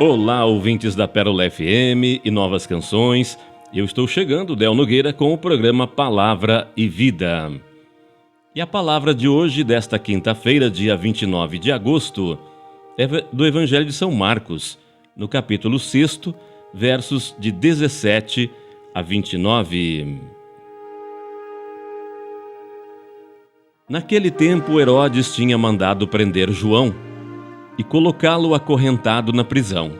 Olá, ouvintes da Pérola FM e Novas Canções. Eu estou chegando, Del Nogueira, com o programa Palavra e Vida. E a palavra de hoje, desta quinta-feira, dia 29 de agosto, é do Evangelho de São Marcos, no capítulo 6, versos de 17 a 29. Naquele tempo, Herodes tinha mandado prender João e colocá-lo acorrentado na prisão.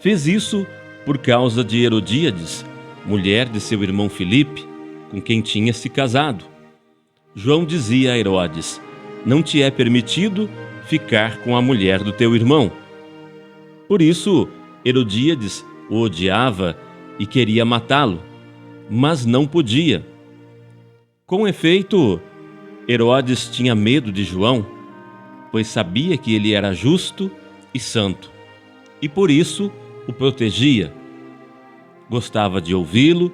Fez isso por causa de Herodíades, mulher de seu irmão Filipe, com quem tinha se casado. João dizia a Herodes: "Não te é permitido ficar com a mulher do teu irmão." Por isso, Herodíades o odiava e queria matá-lo, mas não podia. Com efeito, Herodes tinha medo de João, pois sabia que ele era justo e santo, e por isso o protegia. Gostava de ouvi-lo,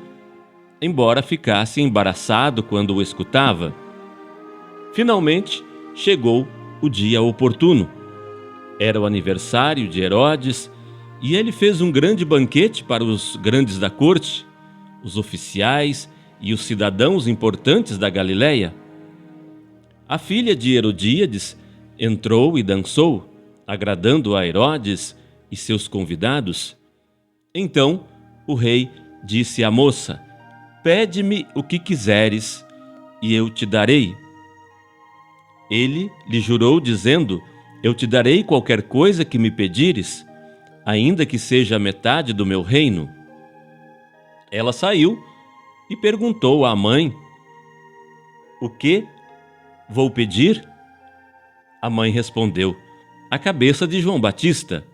embora ficasse embaraçado quando o escutava. Finalmente, chegou o dia oportuno. Era o aniversário de Herodes, e ele fez um grande banquete para os grandes da corte, os oficiais e os cidadãos importantes da Galileia. A filha de Herodíades entrou e dançou, agradando a Herodes e seus convidados. Então o rei disse à moça: "Pede-me o que quiseres, e eu te darei." Ele lhe jurou, dizendo: "Eu te darei qualquer coisa que me pedires, ainda que seja a metade do meu reino." Ela saiu e perguntou à mãe: "O que vou pedir?" A mãe respondeu: "A cabeça de João Batista."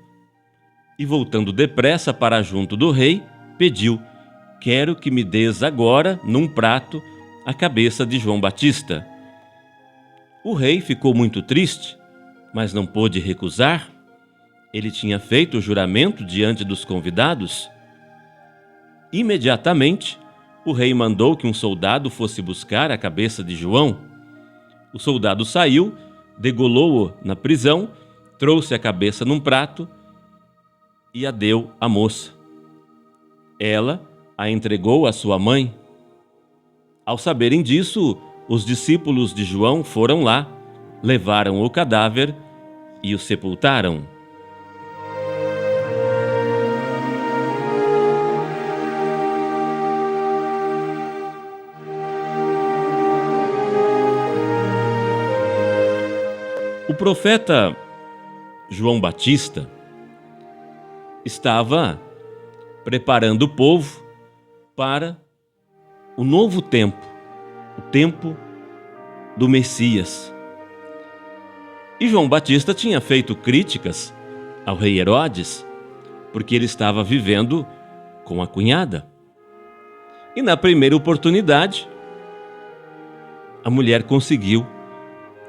E voltando depressa para junto do rei, pediu: "Quero que me des agora, num prato, a cabeça de João Batista." O rei ficou muito triste, mas não pôde recusar. Ele tinha feito o juramento diante dos convidados. Imediatamente, o rei mandou que um soldado fosse buscar a cabeça de João. O soldado saiu, degolou-o na prisão, trouxe a cabeça num prato e a deu à moça. Ela a entregou à sua mãe. Ao saberem disso, os discípulos de João foram lá, levaram o cadáver e o sepultaram. O profeta João Batista estava preparando o povo para o novo tempo, o tempo do Messias. E João Batista tinha feito críticas ao rei Herodes, porque ele estava vivendo com a cunhada. E na primeira oportunidade, a mulher conseguiu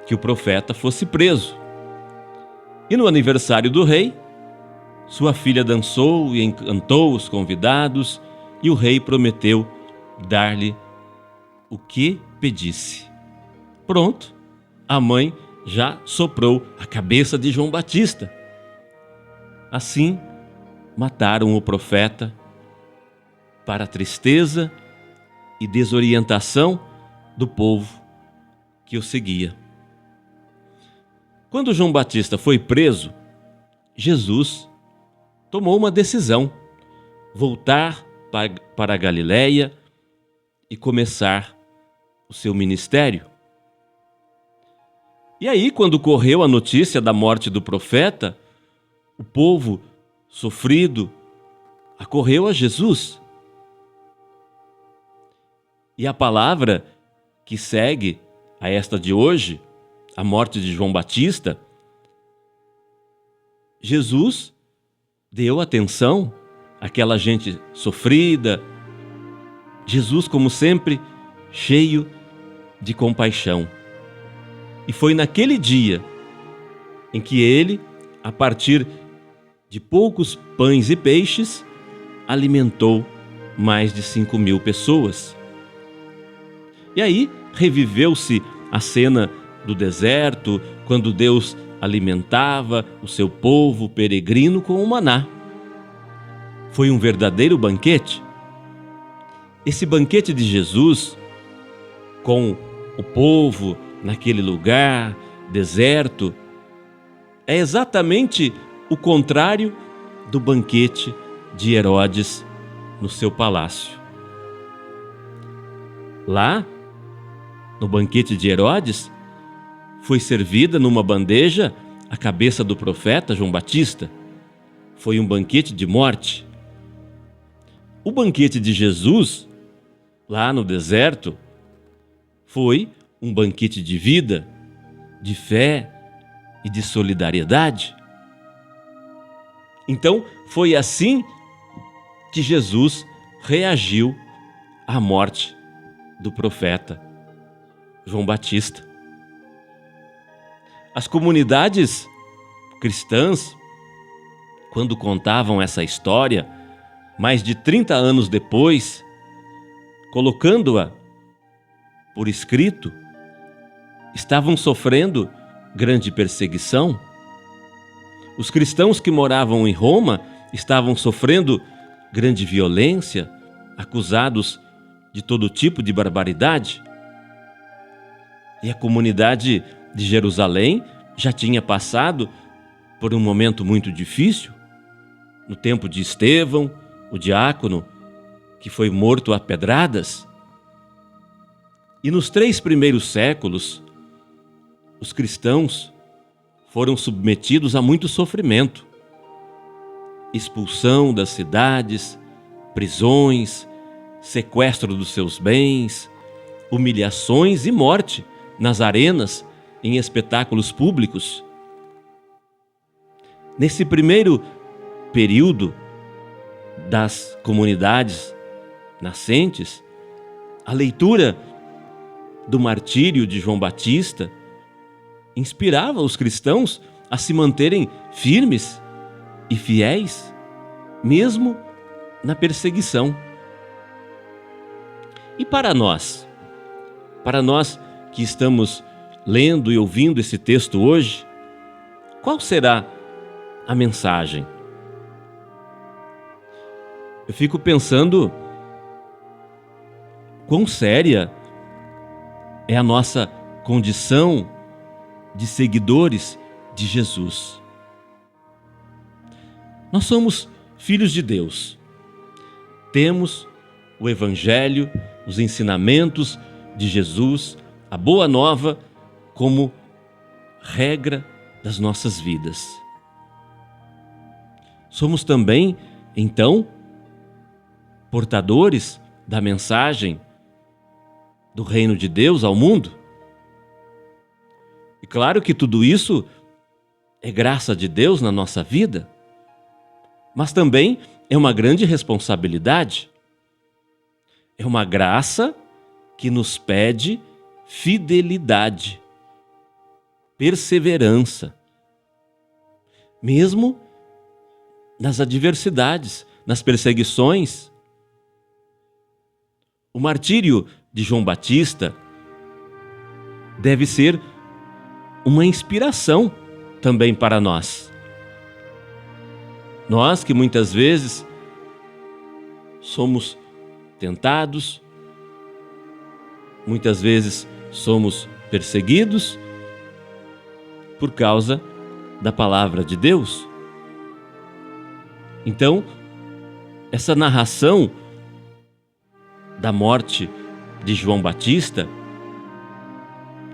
que o profeta fosse preso. E no aniversário do rei, sua filha dançou e encantou os convidados, e o rei prometeu dar-lhe o que pedisse. Pronto, a mãe já soprou a cabeça de João Batista. Assim, mataram o profeta, para a tristeza e desorientação do povo que o seguia. Quando João Batista foi preso, Jesus tomou uma decisão: voltar para a Galileia e começar o seu ministério. E aí, quando correu a notícia da morte do profeta, o povo sofrido acorreu a Jesus. E a palavra que segue a esta de hoje, a morte de João Batista, Jesus deu atenção àquela gente sofrida. Jesus, como sempre, cheio de compaixão. E foi naquele dia em que ele, a partir de poucos pães e peixes, alimentou mais de 5.000 pessoas. E aí reviveu-se a cena do deserto, quando Deus alimentava o seu povo peregrino com o maná. Foi um verdadeiro banquete. Esse banquete de Jesus, com o povo naquele lugar deserto, é exatamente o contrário do banquete de Herodes no seu palácio. Lá, no banquete de Herodes, foi servida numa bandeja a cabeça do profeta João Batista. Foi um banquete de morte. O banquete de Jesus, lá no deserto, foi um banquete de vida, de fé e de solidariedade. Então, foi assim que Jesus reagiu à morte do profeta João Batista. As comunidades cristãs, quando contavam essa história, mais de 30 anos depois, colocando-a por escrito, estavam sofrendo grande perseguição. Os cristãos que moravam em Roma estavam sofrendo grande violência, acusados de todo tipo de barbaridade. E a comunidade de Jerusalém já tinha passado por um momento muito difícil, no tempo de Estevão, o diácono, que foi morto a pedradas. E nos 3 primeiros séculos, os cristãos foram submetidos a muito sofrimento. Expulsão das cidades, prisões, sequestro dos seus bens, humilhações e morte nas arenas, em espetáculos públicos. Nesse primeiro período das comunidades nascentes, a leitura do martírio de João Batista inspirava os cristãos a se manterem firmes e fiéis, mesmo na perseguição. E para nós que estamos lendo e ouvindo esse texto hoje, qual será a mensagem? Eu fico pensando quão séria é a nossa condição de seguidores de Jesus. Nós somos filhos de Deus. Temos o Evangelho, os ensinamentos de Jesus, a Boa Nova, como regra das nossas vidas. Somos também, então, portadores da mensagem do reino de Deus ao mundo. E claro que tudo isso é graça de Deus na nossa vida, mas também é uma grande responsabilidade. É uma graça que nos pede fidelidade, perseverança, mesmo nas adversidades, nas perseguições. O martírio de João Batista deve ser uma inspiração também para nós. Nós que muitas vezes somos tentados, muitas vezes somos perseguidos por causa da palavra de Deus. Então, essa narração da morte de João Batista,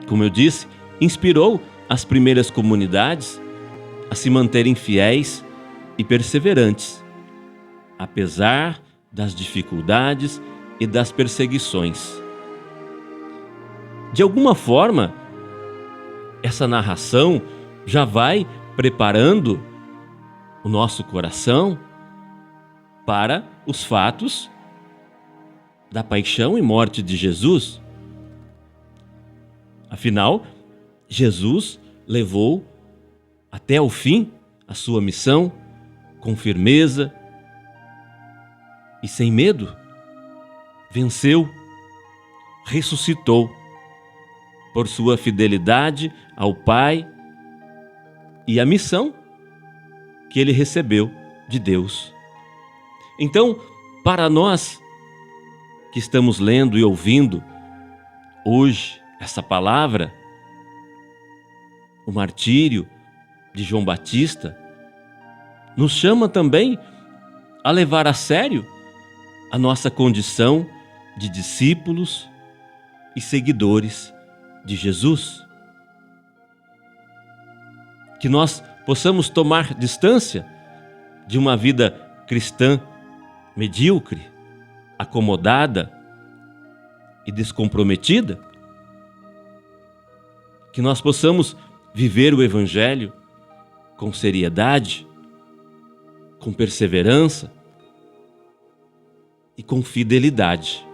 como eu disse, inspirou as primeiras comunidades a se manterem fiéis e perseverantes, apesar das dificuldades e das perseguições. De alguma forma, essa narração já vai preparando o nosso coração para os fatos da paixão e morte de Jesus. Afinal, Jesus levou até o fim a sua missão com firmeza e sem medo. Venceu, ressuscitou por sua fidelidade ao Pai e a missão que ele recebeu de Deus. Então, para nós que estamos lendo e ouvindo hoje essa palavra, o martírio de João Batista nos chama também a levar a sério a nossa condição de discípulos e seguidores de Jesus. Que nós possamos tomar distância de uma vida cristã medíocre, acomodada e descomprometida. Que nós possamos viver o Evangelho com seriedade, com perseverança e com fidelidade.